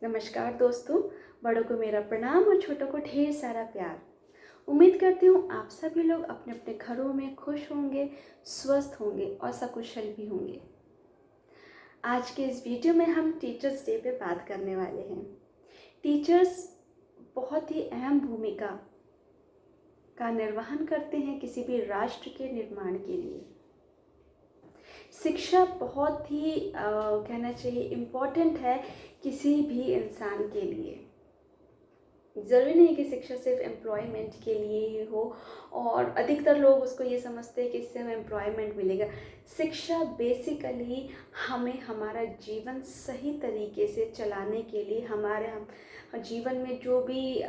नमस्कार दोस्तों, बड़ों को मेरा प्रणाम और छोटों को ढेर सारा प्यार। उम्मीद करती हूँ आप सभी लोग अपने अपने घरों में खुश होंगे, स्वस्थ होंगे और सकुशल भी होंगे। आज के इस वीडियो में हम टीचर्स डे पे बात करने वाले हैं। टीचर्स बहुत ही अहम भूमिका का निर्वहन करते हैं किसी भी राष्ट्र के निर्माण के लिए। शिक्षा बहुत ही कहना चाहिए इम्पोर्टेंट है किसी भी इंसान के लिए। ज़रूरी नहीं कि शिक्षा सिर्फ एम्प्लॉयमेंट के लिए ही हो और अधिकतर लोग उसको ये समझते हैं कि इससे हमें एम्प्लॉयमेंट मिलेगा। शिक्षा बेसिकली हमें हमारा जीवन सही तरीके से चलाने के लिए, हमारे हम जीवन में जो भी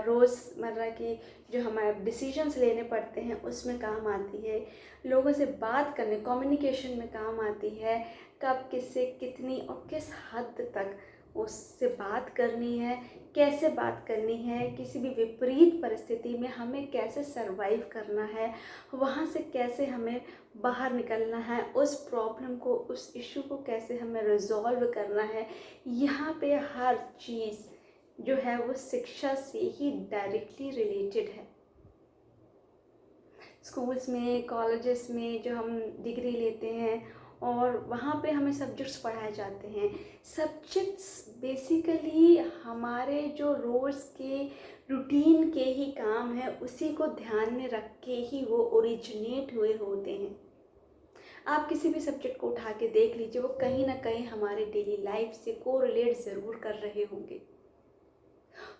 रोज़मर्रा के जो हमारे डिसीजंस लेने पड़ते हैं उसमें काम आती है। लोगों से बात करने, कम्युनिकेशन में काम आती है। कब किससे कितनी और किस हद तक उससे बात करनी है, कैसे बात करनी है, किसी भी विपरीत परिस्थिति में हमें कैसे सरवाइव करना है, वहाँ से कैसे हमें बाहर निकलना है, उस प्रॉब्लम को, उस इशू को कैसे हमें रिजॉल्व करना है। यहाँ पे हर चीज़ जो है वो शिक्षा से ही डायरेक्टली रिलेटेड है। स्कूल्स में, कॉलेजेस में जो हम डिग्री लेते हैं और वहाँ पे हमें सब्जेक्ट्स पढ़ाए जाते हैं। सब्जेक्ट्स बेसिकली हमारे जो रोज़ के रूटीन के ही काम है, उसी को ध्यान में रख के ही वो ओरिजिनेट हुए होते हैं। आप किसी भी सब्जेक्ट को उठा के देख लीजिए, वो कहीं ना कहीं हमारे डेली लाइफ से कोरिलेट ज़रूर कर रहे होंगे।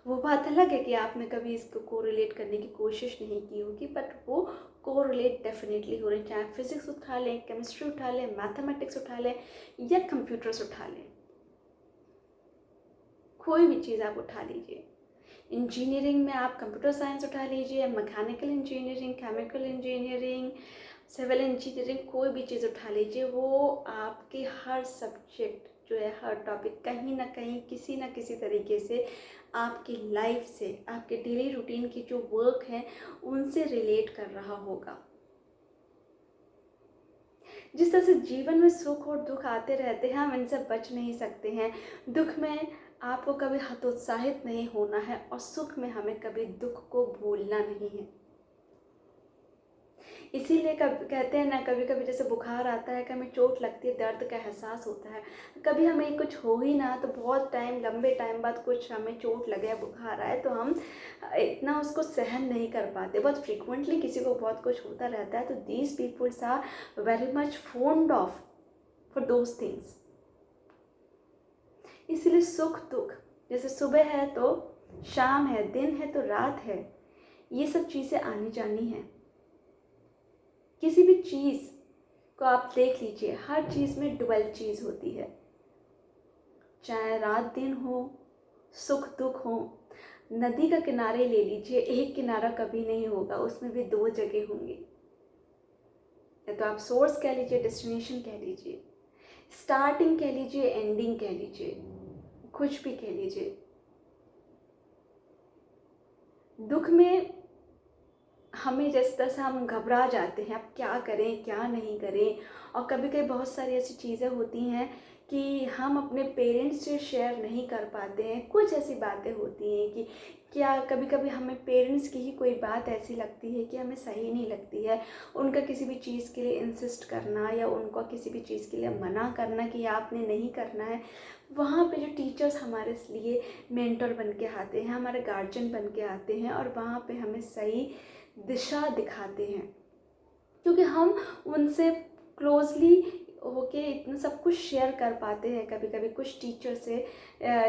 वो बात अलग है कि आपने कभी इसको कोरिलेट करने की कोशिश नहीं की होगी, बट वो कोरिलेट डेफिनेटली हो रहे हैं। चाहे फिजिक्स उठा लें, केमिस्ट्री उठा लें, मैथमेटिक्स उठा लें या कंप्यूटर्स उठा लें, कोई भी चीज़ आप उठा लीजिए। इंजीनियरिंग में आप कंप्यूटर साइंस उठा लीजिए, mechanical engineering, chemical engineering, civil engineering, कोई भी चीज़ उठा लीजिए, वो आपके हर सब्जेक्ट जो है, हर टॉपिक कहीं ना कहीं किसी न किसी तरीके से आपकी लाइफ से, आपके डेली रूटीन की जो वर्क है उनसे रिलेट कर रहा होगा। जिस तरह से जीवन में सुख और दुख आते रहते हैं, हम इनसे बच नहीं सकते हैं। दुख में आपको कभी हतोत्साहित नहीं होना है और सुख में हमें कभी दुख को भूलना नहीं है। इसीलिए कभी कहते हैं ना, कभी कभी जैसे बुखार आता है, कभी चोट लगती है, दर्द का एहसास होता है। कभी हमें कुछ हो ही ना तो बहुत टाइम, लंबे टाइम बाद कुछ हमें चोट लगे, बुखार आए तो हम इतना उसको सहन नहीं कर पाते। बहुत फ्रिक्वेंटली किसी को बहुत कुछ होता रहता है, तो these peoples are very much fond of for those things. इसलिए सुख दुख, जैसे सुबह है तो शाम है, दिन है तो रात है, ये सब चीज़ें आनी जानी है। किसी भी चीज़ को आप देख लीजिए, हर चीज़ में डुअल चीज़ होती है। चाहे रात दिन हो, सुख दुख हो। नदी का किनारे ले लीजिए, एक किनारा कभी नहीं होगा, उसमें भी दो जगह होंगी। या तो आप सोर्स कह लीजिए, डेस्टिनेशन कह लीजिए, स्टार्टिंग कह लीजिए, एंडिंग कह लीजिए, कुछ भी कह लीजिए। दुख में हमें जिस तरह से हम घबरा जाते हैं, अब क्या करें क्या नहीं करें, और कभी कभी बहुत सारी ऐसी चीज़ें होती हैं कि हम अपने पेरेंट्स से शेयर नहीं कर पाते हैं। कुछ ऐसी बातें होती हैं कि क्या कभी कभी हमें पेरेंट्स की ही कोई बात ऐसी लगती है कि हमें सही नहीं लगती है। उनका किसी भी चीज़ के लिए इंसिस्ट करना या उनको किसी भी चीज़ के लिए मना करना कि आपने नहीं करना है। वहाँ पे जो टीचर्स हमारे लिए मेंटर बन के आते हैं, हमारे गार्जियन बन के आते हैं और वहाँ पे हमें सही दिशा दिखाते हैं, क्योंकि हम उनसे क्लोजली होके इतना सब कुछ शेयर कर पाते हैं। कभी कभी कुछ टीचर से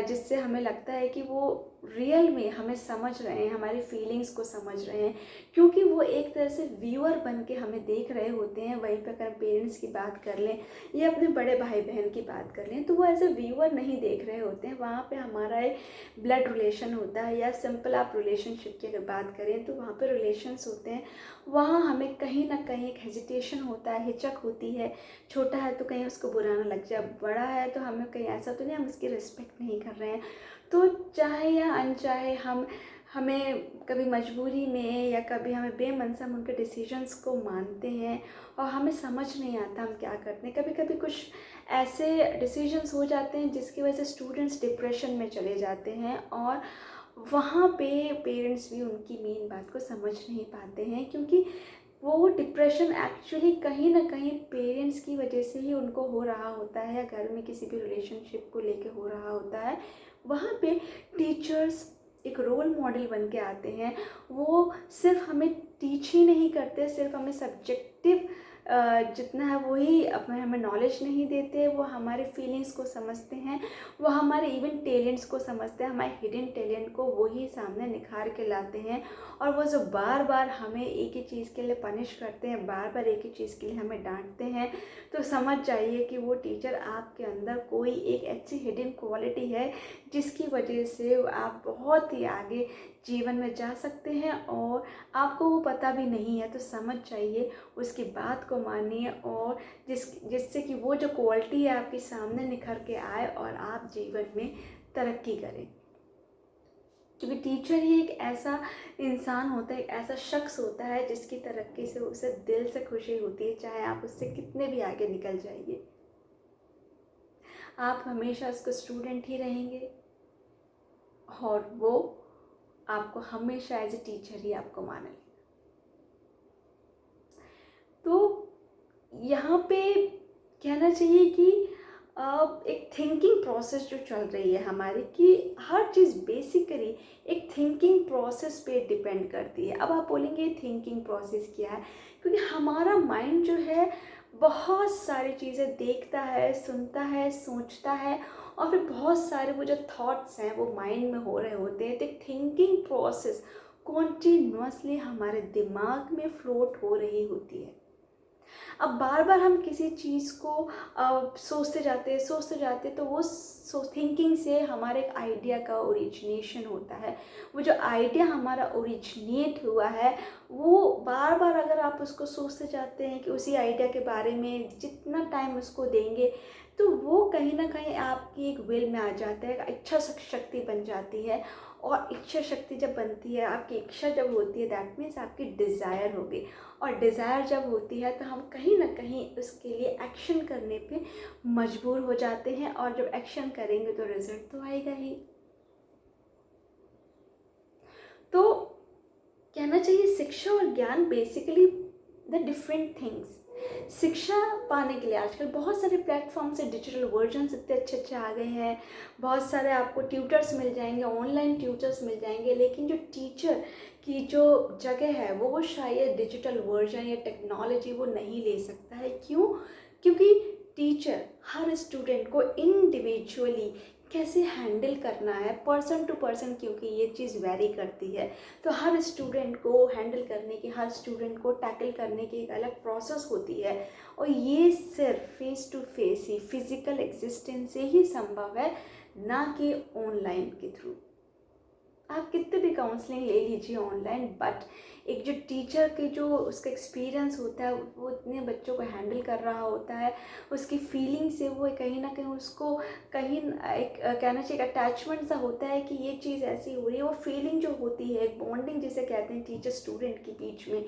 जिससे हमें लगता है कि वो रियल में हमें समझ रहे हैं, हमारी फीलिंग्स को समझ रहे हैं, क्योंकि वो एक तरह से व्यूअर बन के हमें देख रहे होते हैं। वहीं पर अगर पेरेंट्स की बात कर लें या अपने बड़े भाई बहन की बात कर लें, तो वो एज ए व्यूअर नहीं देख रहे होते हैं। वहाँ पे हमारा एक ब्लड रिलेशन होता है, या सिंपल आप रिलेशनशिप की अगर बात करें तो वहाँ पे रिलेशंस होते हैं। वहाँ हमें कहीं ना कहीं एक हेजिटेशन होता है, हिचक होती है। छोटा है तो कहीं उसको बुरा ना लग जाए, बड़ा है तो हमें कहीं ऐसा तो नहीं हम उसकी रिस्पेक्ट नहीं कर रहे हैं। तो चाहे या अनचाहे हम हमें कभी मजबूरी में या कभी हमें बेमन से हम उनके डिसीजंस को मानते हैं और हमें समझ नहीं आता हम क्या करते हैं। कभी कभी कुछ ऐसे डिसीजंस हो जाते हैं जिसकी वजह से स्टूडेंट्स डिप्रेशन में चले जाते हैं और वहाँ पे पेरेंट्स भी उनकी मेन बात को समझ नहीं पाते हैं, क्योंकि वो डिप्रेशन एक्चुअली कहीं ना कहीं पेरेंट्स की वजह से ही उनको हो रहा होता है, या घर में किसी भी रिलेशनशिप को लेके हो रहा होता है। वहाँ पे टीचर्स एक रोल मॉडल बन के आते हैं। वो सिर्फ हमें टीच ही नहीं करते, सिर्फ हमें सब्जेक्टिव जितना है वही अपने हमें नॉलेज नहीं देते, वो हमारे फीलिंग्स को समझते हैं, वो हमारे इवन टैलेंट्स को समझते हैं, हमारे हिडन टैलेंट को वही सामने निखार के लाते हैं। और वो जो बार बार हमें एक ही चीज़ के लिए पनिश करते हैं, बार बार एक ही चीज़ के लिए हमें डांटते हैं, तो समझ जाइए कि वो टीचर आपके अंदर कोई एक ऐसी हिडन क्वालिटी है जिसकी वजह से आप बहुत ही आगे जीवन में जा सकते हैं और आपको वो पता भी नहीं है। तो समझ जाइए, उसकी बात को मानिए और जिससे कि वो जो क्वालिटी है आपके सामने निखर के आए और आप जीवन में तरक्की करें। क्योंकि टीचर ही एक ऐसा इंसान होता है, एक ऐसा शख्स होता है जिसकी तरक्की से उसे दिल से खुशी होती है, चाहे आप उससे कितने भी आगे निकल जाइए। आप हमेशा उसको स्टूडेंट ही रहेंगे और वो आपको हमेशा एज ए टीचर ही आपको माने। तो यहाँ पे कहना चाहिए कि एक थिंकिंग प्रोसेस जो चल रही है हमारी, कि हर चीज़ बेसिकली एक थिंकिंग प्रोसेस पे डिपेंड करती है। अब आप बोलेंगे थिंकिंग प्रोसेस क्या है, क्योंकि हमारा माइंड जो है बहुत सारी चीज़ें देखता है, सुनता है, सोचता है और फिर बहुत सारे वो जो थॉट्स हैं वो माइंड में हो रहे होते हैं। तो एक थिंकिंग प्रोसेस कॉन्टीन्यूअसली हमारे दिमाग में फ्लोट हो रही होती है। अब बार बार हम किसी चीज़ को सोचते जाते तो वो थिंकिंग से हमारे एक आइडिया का ओरिजिनेशन होता है। वो जो आइडिया हमारा ओरिजिनेट हुआ है वो बार बार अगर आप उसको सोचते जाते हैं कि उसी आइडिया के बारे में जितना टाइम उसको देंगे तो वो कहीं ना कहीं आपकी एक विल में आ जाता है, इच्छा शक्ति बन जाती है। और इच्छा शक्ति जब बनती है, आपकी इच्छा जब होती है, दैट मीन्स आपकी डिज़ायर होगी। और डिज़ायर जब होती है तो हम कहीं ना कहीं उसके लिए एक्शन करने पे मजबूर हो जाते हैं और जब एक्शन करेंगे तो रिजल्ट तो आएगा ही। तो कहना चाहिए शिक्षा और ज्ञान बेसिकली द डिफरेंट थिंग्स। शिक्षा पाने के लिए आजकल बहुत सारे प्लेटफॉर्म से डिजिटल वर्जन्स इतने अच्छे अच्छे आ गए हैं, बहुत सारे आपको ट्यूटर्स मिल जाएंगे, ऑनलाइन ट्यूटर्स मिल जाएंगे, लेकिन जो टीचर की जो जगह है वो शायद डिजिटल वर्जन या टेक्नोलॉजी वो नहीं ले सकता है। क्यों? क्योंकि टीचर हर स्टूडेंट को इंडिविजुअली कैसे हैंडल करना है, पर्सन टू पर्सन, क्योंकि ये चीज़ वेरी करती है। तो हर स्टूडेंट को हैंडल करने की, हर स्टूडेंट को टैकल करने की एक अलग प्रोसेस होती है और ये सिर्फ फेस टू फेस ही, फिजिकल एग्जिस्टेंस से ही संभव है, ना कि ऑनलाइन के थ्रू। आप कितने भी काउंसलिंग ले लीजिए ऑनलाइन, बट एक जो टीचर के जो उसका एक्सपीरियंस होता है वो इतने बच्चों को हैंडल कर रहा होता है, उसकी फीलिंग से वो कहीं ना कहीं उसको कहीं एक कहना चाहिए अटैचमेंट सा होता है कि ये चीज़ ऐसी हो रही है। वो फीलिंग जो होती है, एक बॉन्डिंग जिसे कहते हैं टीचर स्टूडेंट के बीच में,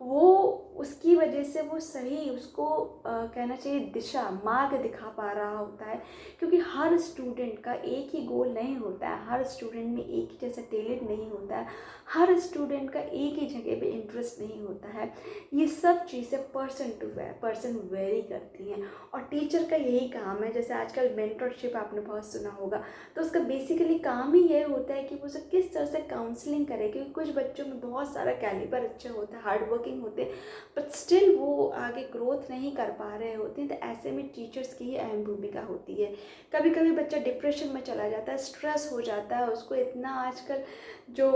वो उसकी वजह से वो सही उसको कहना चाहिए दिशा मार्ग दिखा पा रहा होता है। क्योंकि हर स्टूडेंट का एक ही गोल नहीं होता है, हर स्टूडेंट में एक ही जैसा टैलेंट नहीं होता है, हर स्टूडेंट का एक ही जगह पे इंटरेस्ट नहीं होता है। ये सब चीज़ें पर्सन टू पर्सन वेरी करती हैं और टीचर का यही काम है। जैसे आजकल मेंटरशिप आपने बहुत सुना होगा, तो उसका बेसिकली काम ही ये होता है कि वो उसे किस तरह से काउंसलिंग करे। क्योंकि कुछ बच्चों में बहुत सारा कैलिबर अच्छा होता है, हार्ड वर्किंग होते हैं, बट स्टिल वो आगे ग्रोथ नहीं कर पा रहे होते हैं। तो ऐसे में टीचर्स की ही अहम भूमिका होती है। कभी कभी बच्चा डिप्रेशन में चला जाता है, स्ट्रेस हो जाता है, उसको इतना आजकल जो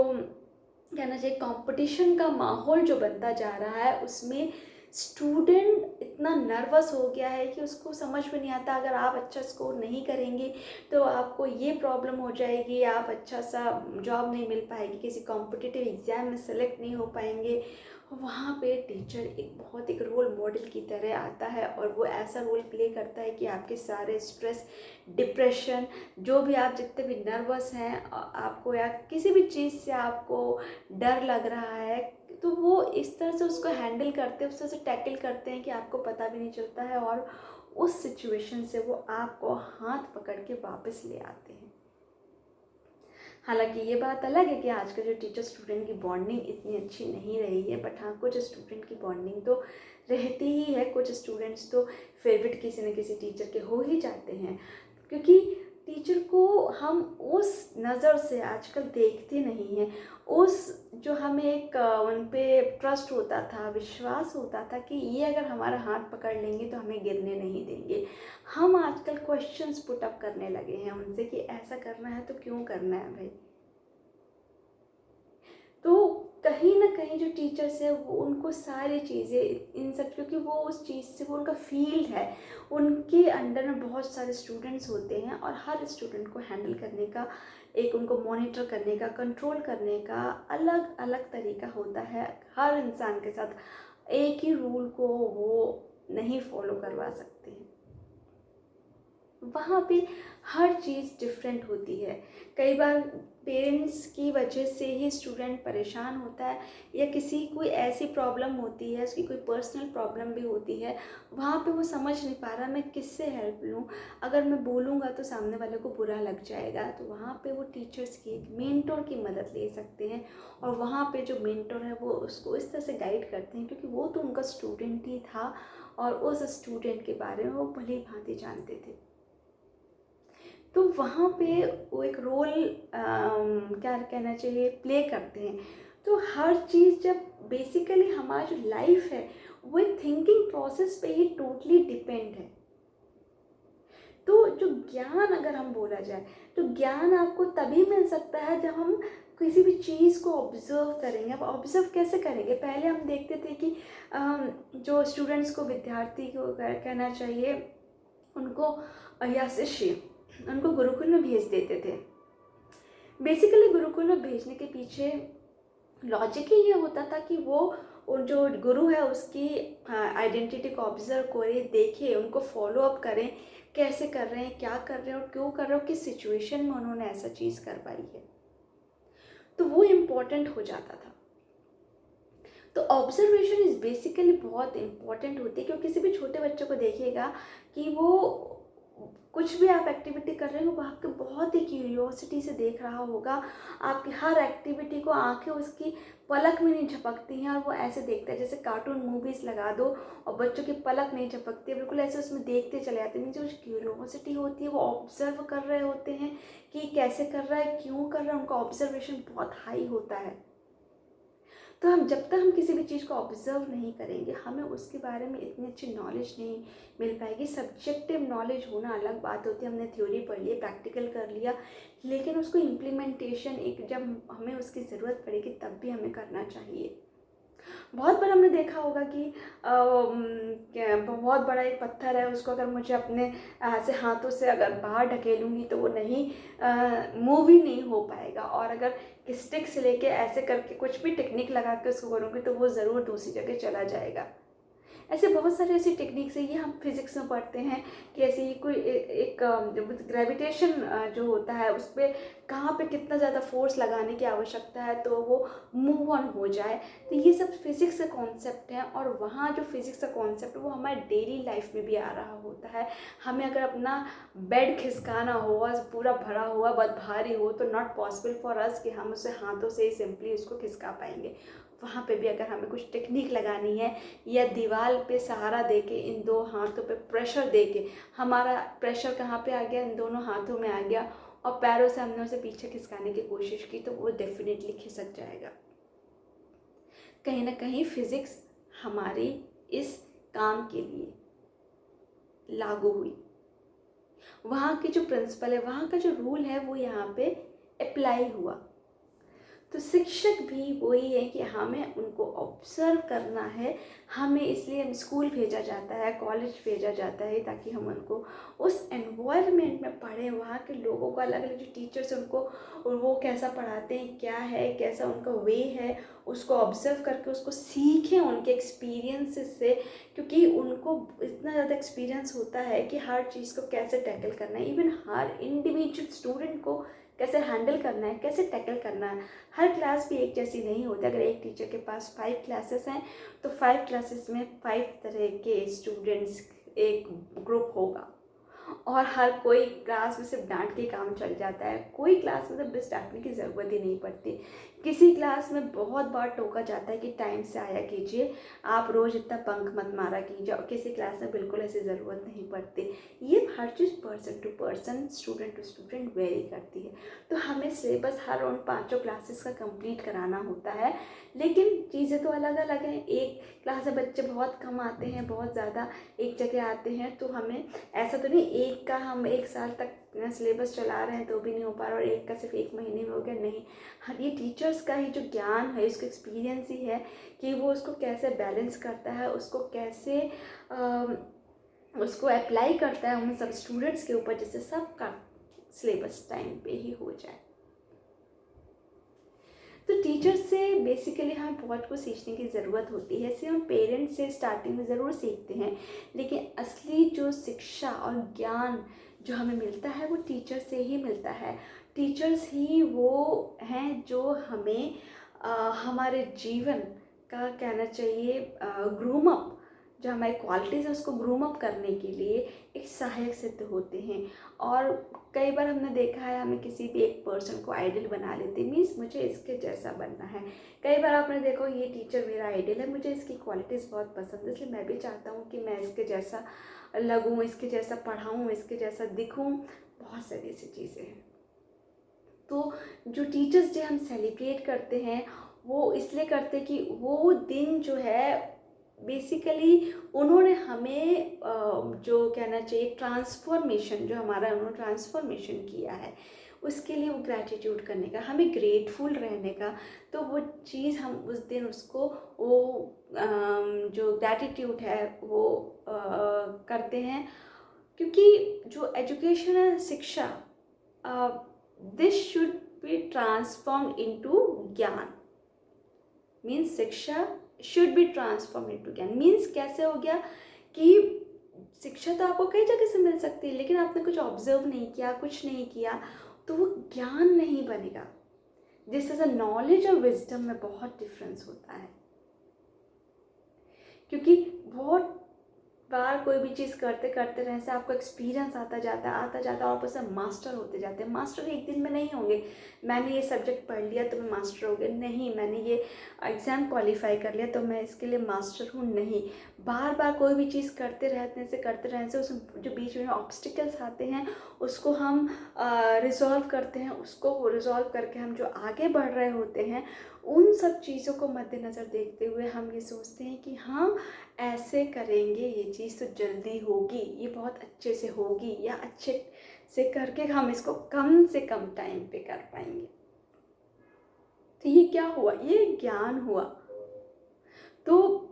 कहना चाहिए कंपटीशन का माहौल जो बनता जा रहा है उसमें स्टूडेंट इतना नर्वस हो गया है कि उसको समझ में नहीं आता, अगर आप अच्छा स्कोर नहीं करेंगे तो आपको ये प्रॉब्लम हो जाएगी, आप अच्छा सा जॉब नहीं मिल पाएगी, किसी कॉम्पिटिटिव एग्ज़ाम में सेलेक्ट नहीं हो पाएंगे। वहाँ पे टीचर एक रोल मॉडल की तरह आता है और वो ऐसा रोल प्ले करता है कि आपके सारे स्ट्रेस, डिप्रेशन, जो भी आप जितने भी नर्वस हैं, आपको या किसी भी चीज़ से आपको डर लग रहा है, तो वो इस तरह से उसको हैंडल करते हैं, उस तरह से टैकल करते हैं कि आपको पता भी नहीं चलता है, और उस सिचुएशन से वो आपको हाथ पकड़ के वापस ले आते हैं। हालांकि ये बात अलग है कि आजकल जो टीचर स्टूडेंट की बॉन्डिंग इतनी अच्छी नहीं रही है, बट हाँ, कुछ स्टूडेंट की बॉन्डिंग तो रहती ही है। कुछ स्टूडेंट्स तो फेवरेट किसी न किसी टीचर के हो ही जाते हैं, क्योंकि टीचर को हम उस नज़र से आजकल देखते नहीं हैं। उस जो हमें एक उन पे ट्रस्ट होता था, विश्वास होता था कि ये अगर हमारा हाथ पकड़ लेंगे तो हमें गिरने नहीं देंगे, हम आजकल क्वेश्चंस पुट अप करने लगे हैं उनसे कि ऐसा करना है तो क्यों करना है भाई। तो कहीं ना कहीं जो टीचर्स है वो उनको सारी चीज़ें इन सब, क्योंकि वो उस चीज़ से, वो उनका फील्ड है, उनके अंडर में बहुत सारे स्टूडेंट्स होते हैं और हर स्टूडेंट को हैंडल करने का, एक उनको मॉनिटर करने का, कंट्रोल करने का अलग अलग तरीका होता है। हर इंसान के साथ एक ही रूल को वो नहीं फॉलो करवा सकते हैं। वहाँ पे हर चीज़ डिफरेंट होती है। कई बार पेरेंट्स की वजह से ही स्टूडेंट परेशान होता है, या किसी कोई ऐसी प्रॉब्लम होती है, उसकी कोई पर्सनल प्रॉब्लम भी होती है, वहाँ पे वो समझ नहीं पा रहा मैं किससे हेल्प लूँ, अगर मैं बोलूँगा तो सामने वाले को बुरा लग जाएगा। तो वहाँ पे वो टीचर्स की, एक मेंटोर की मदद ले सकते हैं, और वहाँ पे जो मेंटोर है वो उसको इस तरह से गाइड करते हैं, क्योंकि वो तो उनका स्टूडेंट ही था और उस स्टूडेंट के बारे में वो भली भांति जानते थे। तो वहाँ पे वो एक रोल क्या कहना चाहिए, प्ले करते हैं। तो हर चीज़ जब बेसिकली हमारा जो लाइफ है वो एक थिंकिंग प्रोसेस पे ही टोटली डिपेंड है। तो जो ज्ञान, अगर हम बोला जाए तो ज्ञान आपको तभी मिल सकता है जब हम किसी भी चीज़ को ऑब्ज़र्व करेंगे। अब ऑब्ज़र्व कैसे करेंगे? पहले हम देखते थे कि जो स्टूडेंट्स को, विद्यार्थी को कहना चाहिए, उनको या शिष्य, उनको गुरुकुल में भेज देते थे। बेसिकली गुरुकुल में भेजने के पीछे लॉजिक ही ये होता था कि वो जो गुरु है उसकी आइडेंटिटी को ऑब्जर्व करें, देखें, उनको फॉलो अप करें, कैसे कर रहे हैं, क्या कर रहे हैं और क्यों कर रहे हो, किस सिचुएशन में उन्होंने ऐसा चीज़ करवाई है, तो वो इम्पॉर्टेंट हो जाता था। तो ऑब्जर्वेशन इज़ बेसिकली बहुत इम्पॉर्टेंट होती है, क्योंकि किसी भी छोटे बच्चे को देखिएगा कि वो कुछ भी आप एक्टिविटी कर रहे हो, वो आपके बहुत ही क्यूरियोसिटी से देख रहा होगा। आपकी हर एक्टिविटी को आंखें उसकी पलक में नहीं झपकती हैं, और वो ऐसे देखता है, जैसे कार्टून मूवीज़ लगा दो और बच्चों की पलक नहीं झपकती है, बिल्कुल ऐसे उसमें देखते चले जाते हैं। जो क्यूरियोसिटी होती है वो ऑब्जर्व कर रहे होते हैं कि कैसे कर रहा है, क्यों कर रहा है, उनका ऑब्जर्वेशन बहुत हाई होता है। तो हम जब तक हम किसी भी चीज़ को ऑब्जर्व नहीं करेंगे, हमें उसके बारे में इतनी अच्छी नॉलेज नहीं मिल पाएगी। सब्जेक्टिव नॉलेज होना अलग बात होती है, हमने थ्योरी पढ़ ली, प्रैक्टिकल कर लिया, लेकिन उसको इम्प्लीमेंटेशन एक जब हमें उसकी ज़रूरत पड़ेगी तब भी हमें करना चाहिए। बहुत बार हमने देखा होगा कि बहुत बड़ा एक पत्थर है, उसको अगर मुझे अपने ऐसे हाथों से अगर बाहर ढकेलूँगी तो वो नहीं मूव ही नहीं हो पाएगा, और अगर स्टिक से लेके ऐसे करके कुछ भी टेक्निक लगा के उसको करूँगी तो वो ज़रूर दूसरी जगह चला जाएगा। ऐसे बहुत सारे ऐसी टेक्निक्स है, ये हम फिज़िक्स में पढ़ते हैं कि ऐसे ही कोई एक ग्रेविटेशन जो होता है उस पर कहाँ पे कितना ज़्यादा फोर्स लगाने की आवश्यकता है तो वो मूव ऑन हो जाए। तो ये सब फिज़िक्स का कॉन्सेप्ट है, और वहाँ जो फिज़िक्स का कॉन्सेप्ट है वो हमारे डेली लाइफ में भी आ रहा होता है। हमें अगर अपना बेड खिसकाना हुआ, पूरा भरा हुआ, बहुत भारी हो, तो नॉट पॉसिबल फॉर अस कि हम उसे हाथों से ही सिंपली उसको खिसका पाएंगे। वहाँ पे भी अगर हमें कुछ टेक्निक लगानी है, या दीवार पे सहारा देके इन दो हाथों पे प्रेशर देके, हमारा प्रेशर कहाँ पे आ गया, इन दोनों हाथों में आ गया, और पैरों से हमने उसे पीछे खिसकाने की कोशिश की तो वो डेफिनेटली खिसक जाएगा। कहीं ना कहीं फिज़िक्स हमारी इस काम के लिए लागू हुई। वहाँ की जो प्रिंसिपल है, वहाँ का जो रूल है वो यहाँ पे अप्लाई हुआ। तो शिक्षक भी वही है कि हमें उनको ऑब्जर्व करना है। हमें इसलिए स्कूल भेजा जाता है, कॉलेज भेजा जाता है, ताकि हम उनको उस एनवायरनमेंट में पढ़ें, वहाँ के लोगों को, अलग अलग जो टीचर्स उनको, और वो कैसा पढ़ाते हैं, क्या है, कैसा उनका वे है, उसको ऑब्जर्व करके उसको सीखें उनके एक्सपीरियंसेस से। क्योंकि उनको इतना ज़्यादा एक्सपीरियंस होता है कि हर चीज़ को कैसे टैकल करना है, इवन हर इंडिविजुअल स्टूडेंट को कैसे हैंडल करना है, कैसे टैकल करना है। हर क्लास भी एक जैसी नहीं होती। अगर एक टीचर के पास 5 क्लासेस हैं तो 5 क्लासेस में 5 तरह के स्टूडेंट्स एक ग्रुप होगा, और हर कोई क्लास में सिर्फ डांट के काम चल जाता है। कोई क्लास में तो बस डांटने की ज़रूरत ही नहीं पड़ती। किसी क्लास में बहुत बार टोका जाता है कि टाइम से आया कीजिए, आप रोज़ इतना बंक मत मारा कीजिए, और किसी क्लास में बिल्कुल ऐसी ज़रूरत नहीं पड़ती। ये हर चीज़ person to person, student to student vary करती है। तो हमें सिलेबस हर उन 5 क्लासेस का कंप्लीट कराना होता है, लेकिन चीज़ें तो अलग अलग हैं। एक क्लास में बच्चे बहुत कम आते हैं, बहुत ज़्यादा एक जगह आते हैं, तो हमें ऐसा तो नहीं एक का हम 1 साल तक सिलेबस चला रहे हैं तो भी नहीं हो पा रहा, और एक का सिर्फ 1 महीने में हो गया, नहीं। हाँ, ये टीचर्स का ही जो ज्ञान है, इसका एक्सपीरियंस ही है कि वो उसको कैसे बैलेंस करता है, उसको कैसे उसको अप्लाई करता है उन सब स्टूडेंट्स के ऊपर, जिससे सबका सिलेबस टाइम पे ही हो जाए। तो टीचर्स से बेसिकली हमें बहुत कुछ सीखने की ज़रूरत होती है। ऐसे हम पेरेंट्स से स्टार्टिंग में ज़रूर सीखते हैं, लेकिन असली जो शिक्षा और ज्ञान जो हमें मिलता है वो टीचर से ही मिलता है। टीचर्स ही वो हैं जो हमें हमारे जीवन का कहना चाहिए ग्रूम अप, जो हमारी क्वालिटीज़ है उसको ग्रूम अप करने के लिए एक सहायक सिद्ध होते हैं। और कई बार हमने देखा है, हमें किसी भी एक पर्सन को आइडल बना लेते हैं, मीन्स मुझे इसके जैसा बनना है। कई बार आपने देखो ये टीचर मेरा आइडल है, मुझे इसकी क्वालिटीज़ बहुत पसंद है, इसलिए मैं भी चाहता हूँ कि मैं इसके जैसा लगूँ, इसके जैसा पढ़ाऊँ, इसके जैसा दिखूँ। बहुत सारी ऐसी चीज़ें हैं। तो जो टीचर्स डे हम सेलिब्रेट करते हैं वो इसलिए करते हैं कि वो दिन जो है बेसिकली उन्होंने हमें जो कहना चाहिए ट्रांसफॉर्मेशन, जो हमारा उन्होंने ट्रांसफॉर्मेशन किया है, उसके लिए वो ग्रैटिट्यूड करने का, हमें ग्रेटफुल रहने का। तो वो चीज़ हम उस दिन उसको वो जो ग्रैटिट्यूड है वो करते हैं। क्योंकि जो एजुकेशन है, शिक्षा, this should be transformed into ज्ञान। मीन्स शिक्षा शुड बी ट्रांसफॉर्म इनटू ज्ञान। मीन्स कैसे हो गया कि शिक्षा तो आपको कई जगह से मिल सकती है, लेकिन आपने कुछ ऑब्जर्व नहीं किया, कुछ नहीं किया, तो वो ज्ञान नहीं बनेगा। जिस तरह से नॉलेज और विजडम में बहुत डिफरेंस होता है। क्योंकि बहुत बार कोई भी चीज़ करते करते रहने से आपको एक्सपीरियंस आता जाता है, और आप उसमें मास्टर होते जाते हैं। मास्टर एक दिन में नहीं होंगे, मैंने ये सब्जेक्ट पढ़ लिया तो मैं मास्टर हो गया, नहीं। मैंने ये एग्ज़ाम क्वालिफाई कर लिया तो मैं इसके लिए मास्टर हूँ, नहीं। बार बार कोई भी चीज़ करते रहने से उसमें जो बीच में ऑब्स्टिकल्स आते हैं उसको हम रिजॉल्व करते हैं। उसको रिजॉल्व करके हम जो आगे बढ़ रहे होते हैं, उन सब चीज़ों को मद्देनज़र देखते हुए हम ये सोचते हैं कि हाँ, ऐसे करेंगे ये चीज़ तो जल्दी होगी, ये बहुत अच्छे से होगी, या अच्छे से करके हम इसको कम से कम टाइम पे कर पाएंगे। तो ये क्या हुआ? ये ज्ञान हुआ। तो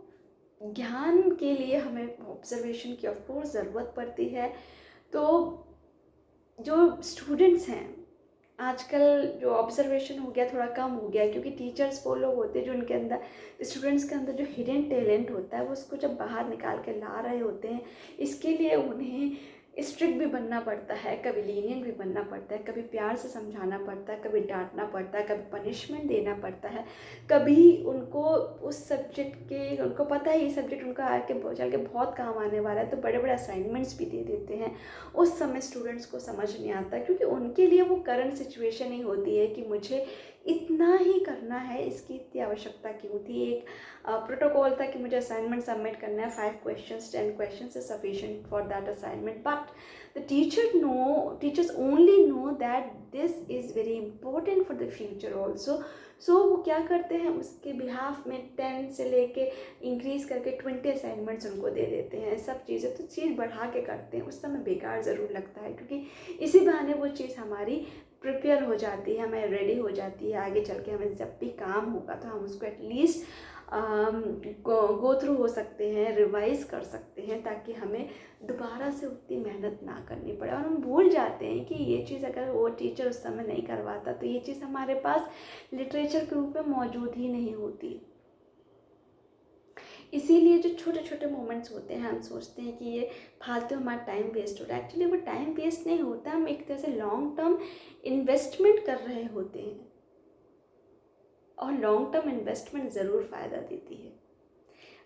ज्ञान के लिए हमें ऑब्जर्वेशन की ऑफ कोर्स ज़रूरत पड़ती है। तो जो स्टूडेंट्स हैं आजकल, जो ऑब्जर्वेशन हो गया थोड़ा कम हो गया, क्योंकि टीचर्स वो लोग होते हैं जो उनके अंदर, स्टूडेंट्स के अंदर जो हिडन टैलेंट होता है वो उसको जब बाहर निकाल के ला रहे होते हैं, इसके लिए उन्हें स्ट्रिक्ट भी बनना पड़ता है, कभी लीनियंट भी बनना पड़ता है, कभी प्यार से समझाना पड़ता है, कभी डांटना पड़ता है, कभी पनिशमेंट देना पड़ता है, कभी उनको उस सब्जेक्ट के, उनको पता है ये सब्जेक्ट उनका आगे चल के बहुत काम आने वाला है, तो बड़े बड़े असाइनमेंट्स भी दे देते हैं। उस समय स्टूडेंट्स को समझ नहीं आता, क्योंकि उनके लिए वो करंट सिचुएशन ही होती है कि मुझे इतना ही करना है, इसकी इतनी आवश्यकता क्यों थी। एक प्रोटोकॉल था कि मुझे असाइनमेंट सबमिट करना है, 5 questions 10 questions is sufficient for that assignment, but the teachers only know that this is very important for the future also. So वो क्या करते हैं, उसके बिहाफ में 10 से लेके इंक्रीज़ करके 20 असाइनमेंट्स उनको दे देते हैं। सब चीज़ें तो चीज़ बढ़ा के करते हैं, उस समय बेकार ज़रूर लगता है, क्योंकि इसी बहाने वो चीज़ हमारी प्रिपेयर हो जाती है, हमें रेडी हो जाती है। आगे चल के हमें जब भी काम होगा तो हम उसको एटलीस्ट गो थ्रू हो सकते हैं, रिवाइज कर सकते हैं, ताकि हमें दोबारा से उतनी मेहनत ना करनी पड़े। और हम भूल जाते हैं कि ये चीज़ अगर वो टीचर उस समय नहीं करवाता तो ये चीज़ हमारे पास लिटरेचर के रूप में मौजूद ही नहीं होती। इसीलिए जो छोटे छोटे मोमेंट्स होते हैं, हम सोचते हैं कि ये फालतू हमारा टाइम वेस्ट हो रहा है। एक्चुअली वो टाइम वेस्ट नहीं होता, हम एक तरह से लॉन्ग टर्म इन्वेस्टमेंट कर रहे होते हैं, और लॉन्ग टर्म इन्वेस्टमेंट ज़रूर फ़ायदा देती है।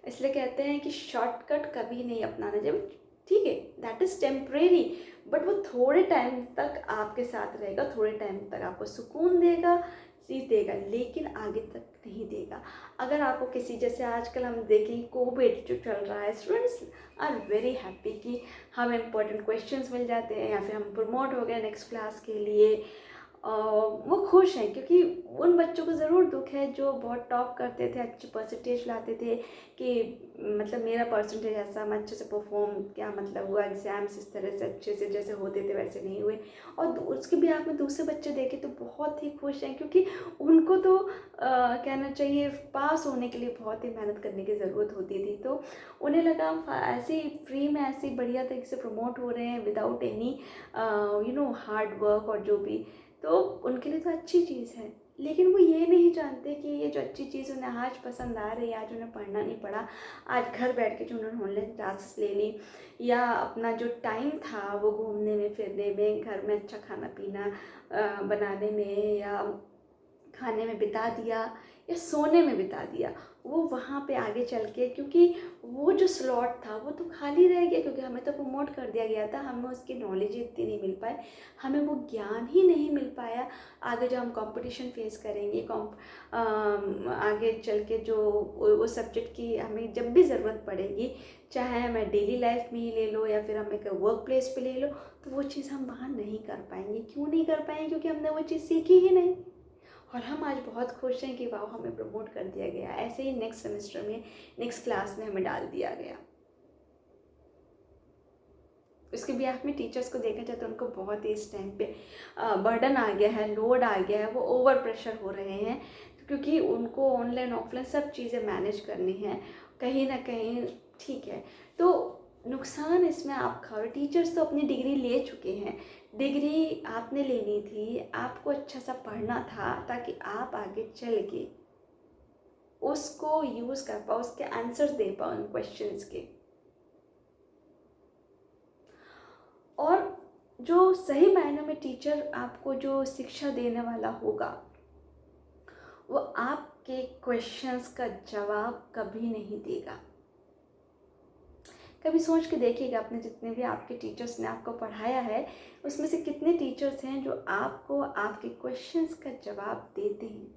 इसलिए कहते हैं कि शॉर्टकट कभी नहीं अपनाना चाहिए। ठीक है, दैट इज़ टेम्परेरी, बट वो थोड़े टाइम तक आपके साथ रहेगा, थोड़े टाइम तक आपको सुकून देगा, चीज़ देगा, लेकिन आगे तक नहीं देगा। अगर आपको किसी, जैसे आजकल हम देखें कोविड जो चल रहा है, स्टूडेंट्स आर वेरी हैप्पी कि हमें इम्पोर्टेंट क्वेश्चंस मिल जाते हैं, या फिर हम प्रमोट हो गए नेक्स्ट क्लास के लिए। वो खुश हैं, क्योंकि उन बच्चों को ज़रूर दुख है जो बहुत टॉप करते थे, अच्छे परसेंटेज लाते थे, कि मतलब मेरा परसेंटेज ऐसा, मैं अच्छे से परफॉर्म, क्या मतलब हुआ, एग्ज़ाम्स इस तरह से अच्छे से जैसे होते थे वैसे नहीं हुए। और उसके भी आप में दूसरे बच्चे देखे तो बहुत ही खुश हैं, क्योंकि उनको तो कहना चाहिए पास होने के लिए बहुत ही मेहनत करने की ज़रूरत होती थी। तो उन्हें लगा ऐसे ही फ्री में, ऐसे ही बढ़िया तरीके से प्रमोट हो रहे हैं विदाउट एनी हार्ड वर्क और जो भी, तो उनके लिए तो अच्छी चीज़ है। लेकिन वो ये नहीं जानते कि ये जो अच्छी चीज़ उन्हें आज पसंद आ रही है, आज उन्हें पढ़ना नहीं पड़ा, आज घर बैठ के जो उन्होंने ऑनलाइन क्लासेस ले ली, या अपना जो टाइम था वो घूमने में, फिरने में, घर में अच्छा खाना पीना बनाने में या खाने में बिता दिया, या सोने में बिता दिया, वो वहाँ पे आगे चल के, क्योंकि वो जो स्लॉट था वो तो खाली रह गया, क्योंकि हमें तो प्रमोट कर दिया गया था, हमें उसकी नॉलेज इतनी नहीं मिल पाई, हमें वो ज्ञान ही नहीं मिल पाया। आगे जब हम कंपटीशन फेस करेंगे, आगे चल के जो उस सब्जेक्ट की हमें जब भी ज़रूरत पड़ेगी, चाहे हमें डेली लाइफ में ही ले लो या फिर हमें वर्क प्लेस पे ले लो, तो वो चीज़ हम वहाँ नहीं कर पाएंगे। क्यों नहीं कर पाएंगे? क्योंकि हमने वो चीज़ सीखी ही नहीं। और हम आज बहुत खुश हैं कि वाह हमें प्रमोट कर दिया गया, ऐसे ही नेक्स्ट सेमेस्टर में, नेक्स्ट क्लास में हमें डाल दिया गया। उसके भी आप में टीचर्स को देखा जाए तो उनको बहुत ही इस टाइम पे बर्डन आ गया है, लोड आ गया है, वो ओवर प्रेशर हो रहे हैं, क्योंकि उनको ऑनलाइन ऑफलाइन सब चीज़ें मैनेज करनी है कहीं ना कहीं। ठीक है, तो नुकसान इसमें आपका, और टीचर्स तो अपनी डिग्री ले चुके हैं, डिग्री आपने लेनी थी, आपको अच्छा सा पढ़ना था ताकि आप आगे चल के उसको यूज़ कर पाओ, उसके आंसर्स दे पाओ उन क्वेश्चंस के। और जो सही मायने में टीचर आपको जो शिक्षा देने वाला होगा, वो आपके क्वेश्चंस का जवाब कभी नहीं देगा। कभी सोच के देखिएगा, अपने जितने भी आपके टीचर्स ने आपको पढ़ाया है, उसमें से कितने टीचर्स हैं जो आपको आपके क्वेश्चंस का जवाब देते हैं।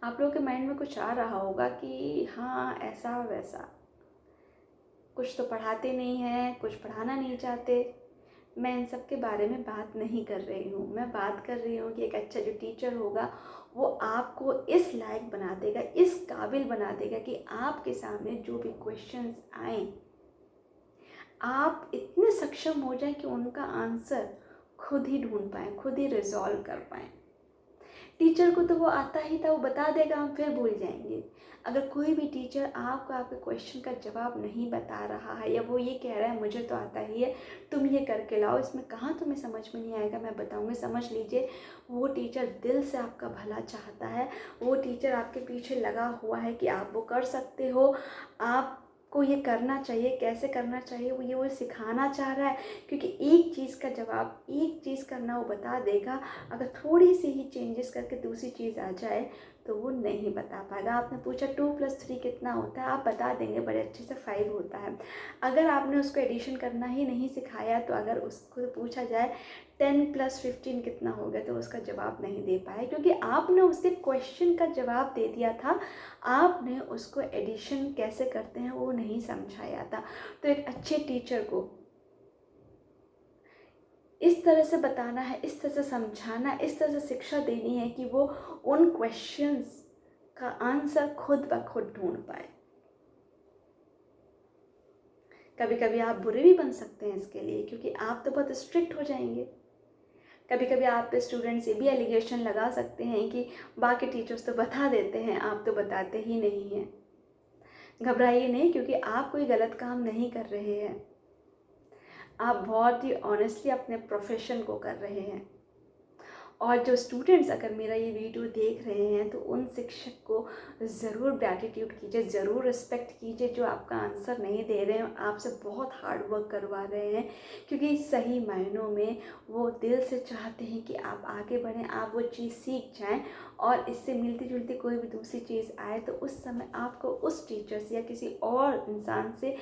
आप लोगों के माइंड में कुछ आ रहा होगा कि हाँ ऐसा वैसा, कुछ तो पढ़ाते नहीं हैं, कुछ पढ़ाना नहीं चाहते। मैं इन सब के बारे में बात नहीं कर रही हूँ, मैं बात कर रही हूँ कि एक अच्छा जो टीचर होगा वो आपको इस लायक बना देगा, इस काबिल बना देगा कि आपके सामने जो भी क्वेश्चंस आए, आप इतने सक्षम हो जाएं कि उनका आंसर खुद ही ढूंढ पाएँ, खुद ही रिजॉल्व कर पाएँ। टीचर को तो वो आता ही था, वो बता देगा, हम फिर भूल जाएंगे। अगर कोई भी टीचर आपको आपके क्वेश्चन का जवाब नहीं बता रहा है, या वो ये कह रहा है मुझे तो आता ही है, तुम ये करके लाओ, इसमें कहाँ तुम्हें समझ में नहीं आएगा, मैं बताऊँगी, समझ लीजिए वो टीचर दिल से आपका भला चाहता है। वो टीचर आपके पीछे लगा हुआ है कि आप वो कर सकते हो, आपको ये करना चाहिए, कैसे करना चाहिए, वो सिखाना चाह रहा है। क्योंकि एक चीज़ का जवाब, एक चीज़ करना वो बता देगा, अगर थोड़ी सी ही चेंजेस करके दूसरी चीज़ आ जाए तो वो नहीं बता पाएगा। आपने पूछा 2+3 कितना होता है, आप बता देंगे बड़े अच्छे से 5 होता है। अगर आपने उसको एडिशन करना ही नहीं सिखाया, तो अगर उसको पूछा जाए 10+15 कितना हो गया, तो उसका जवाब नहीं दे पाए, क्योंकि आपने उसके क्वेश्चन का जवाब दे दिया था, आपने उसको एडिशन कैसे करते हैं वो नहीं समझाया था। तो एक अच्छे टीचर को इस तरह से बताना है, इस तरह से समझाना, इस तरह से शिक्षा देनी है कि वो उन क्वेश्चंस का आंसर खुद ब खुद ढूंढ पाए। कभी कभी आप बुरे भी बन सकते हैं इसके लिए, क्योंकि आप तो बहुत स्ट्रिक्ट हो जाएंगे, कभी कभी आप पे स्टूडेंट्स ये भी एलिगेशन लगा सकते हैं कि बाकी टीचर्स तो बता देते हैं, आप तो बताते ही नहीं हैं। घबराइए नहीं, क्योंकि आप कोई गलत काम नहीं कर रहे हैं, आप बहुत ही ऑनेस्टली अपने प्रोफेशन को कर रहे हैं। और जो स्टूडेंट्स अगर मेरा ये वीडियो देख रहे हैं तो उन शिक्षक को ज़रूर ग्रैटिट्यूड कीजिए, ज़रूर रिस्पेक्ट कीजिए जो आपका आंसर नहीं दे रहे हैं, आपसे बहुत हार्ड वर्क करवा रहे हैं, क्योंकि सही मायनों में वो दिल से चाहते हैं कि आप आगे बढ़ें, आप वो चीज़ सीख जाएं और इससे मिलती जुलती कोई भी दूसरी चीज़ आए तो उस समय आपको उस टीचर से या किसी और इंसान से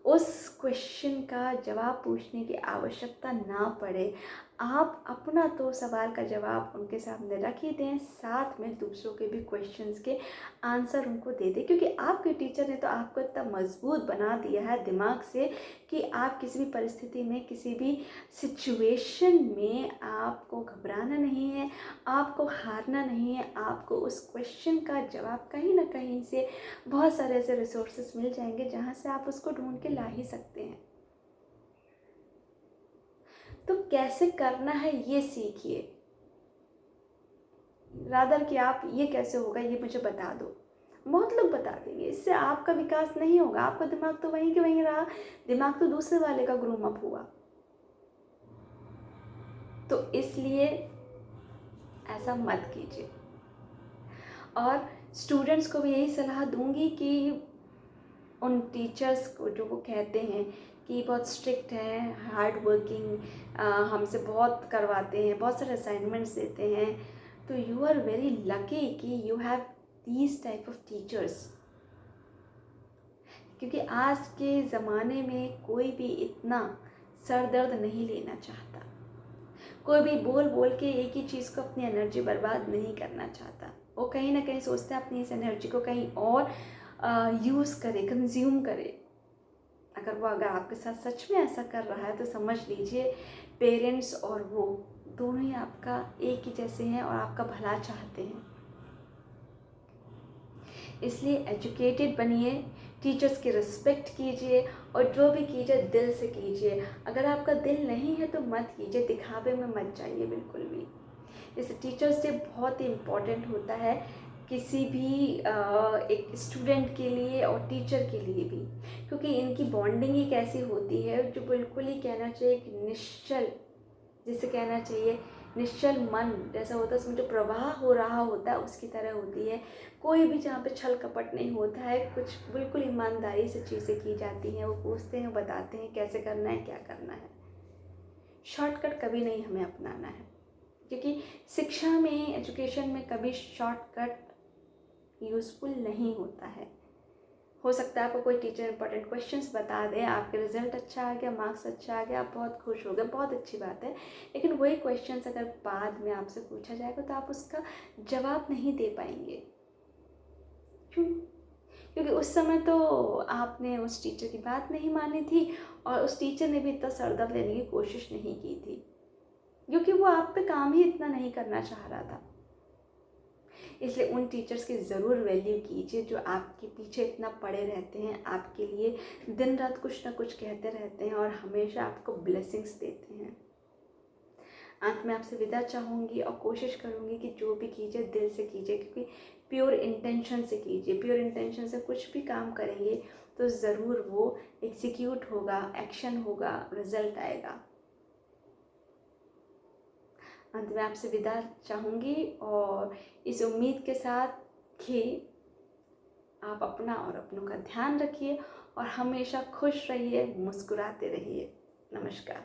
उस क्वेश्चन का जवाब पूछने की आवश्यकता ना पड़े। आप अपना तो सवाल का जवाब उनके सामने रख ही दें, साथ में दूसरों के भी क्वेश्चंस के आंसर उनको दे दें, क्योंकि आपके टीचर ने तो आपको इतना मजबूत बना दिया है दिमाग से कि आप किसी भी परिस्थिति में, किसी भी सिचुएशन में आपको घबराना नहीं है, आपको हारना नहीं है। आपको उस क्वेश्चन का जवाब कहीं ना कहीं से बहुत सारे ऐसे रिसोर्सेस मिल जाएंगे जहाँ से आप उसको ढूंढ के ला ही सकते हैं। तो कैसे करना है ये सीखिए, रादर कि आप ये कैसे होगा ये मुझे बता दो। बहुत लोग बता देंगे, इससे आपका विकास नहीं होगा, आपका दिमाग तो वहीं के वहीं रहा, दिमाग तो दूसरे वाले का ग्रूम अप हुआ। तो इसलिए ऐसा मत कीजिए। और स्टूडेंट्स को भी यही सलाह दूंगी कि उन टीचर्स को जो वो कहते हैं कि बहुत स्ट्रिक्ट है, हार्ड वर्किंग, हमसे बहुत करवाते हैं, बहुत सारे असाइनमेंट्स देते हैं, तो यू आर वेरी लकी कि you have these type of teachers. क्योंकि आज के ज़माने में कोई भी इतना सर दर्द नहीं लेना चाहता, कोई भी बोल बोल के एक ही चीज़ को अपनी एनर्जी बर्बाद नहीं करना चाहता। वो कहीं ना कहीं सोचते हैं अपनी इस एनर्जी को कहीं और यूज़ करे, कंज्यूम करे। अगर आपके साथ सच में ऐसा कर रहा है तो समझ लीजिए पेरेंट्स और वो दोनों ही आपका एक ही जैसे हैं और आपका भला चाहते हैं। इसलिए एजुकेटेड बनिए, टीचर्स की रिस्पेक्ट कीजिए और जो भी कीजिए दिल से कीजिए। अगर आपका दिल नहीं है तो मत कीजिए, दिखावे में मत जाइए बिल्कुल भी। जैसे टीचर्स डे बहुत ही इम्पॉर्टेंट होता है किसी भी एक स्टूडेंट के लिए और टीचर के लिए भी, क्योंकि इनकी बॉन्डिंग एक ऐसी होती है जो बिल्कुल ही कहना चाहिए एक निश्चल, जिसे कहना चाहिए निश्चल मन जैसा होता है, उसमें जो प्रवाह हो रहा होता है उसकी तरह होती है। कोई भी जहाँ पे छल कपट नहीं होता है, कुछ बिल्कुल ईमानदारी से चीज़ें की जाती हैं। वो पूछते हैं, बताते हैं कैसे करना है, क्या करना है। शॉर्टकट कभी नहीं हमें अपनाना है, क्योंकि शिक्षा में, एजुकेशन में कभी शॉर्टकट यूज़फुल नहीं होता है। हो सकता है आपको कोई टीचर इंपॉर्टेंट क्वेश्चंस बता दे, आपके रिजल्ट अच्छा आ गया, मार्क्स अच्छा आ गया, आप बहुत खुश हो गए, बहुत अच्छी बात है। लेकिन वही क्वेश्चंस अगर बाद में आपसे पूछा जाएगा तो आप उसका जवाब नहीं दे पाएंगे। क्यों? क्योंकि उस समय तो आपने उस टीचर की बात नहीं मानी थी और उस टीचर ने भी इतना सरदर्द लेने की कोशिश नहीं की थी, क्योंकि वो आप पे काम ही इतना नहीं करना चाह रहा था। इसलिए उन टीचर्स की ज़रूर वैल्यू कीजिए जो आपके पीछे इतना पड़े रहते हैं, आपके लिए दिन रात कुछ ना कुछ कहते रहते हैं और हमेशा आपको ब्लेसिंग्स देते हैं। अंत में आपसे विदा चाहूँगी और कोशिश करूँगी कि जो भी कीजिए दिल से कीजिए, क्योंकि प्योर इंटेंशन से कीजिए। प्योर इंटेंशन से कुछ भी काम करेंगे तो ज़रूर वो एग्जीक्यूट होगा, एक्शन होगा, रिजल्ट आएगा। अंत में आपसे विदा चाहूँगी और इस उम्मीद के साथ कि आप अपना और अपनों का ध्यान रखिए और हमेशा खुश रहिए, मुस्कुराते रहिए। नमस्कार।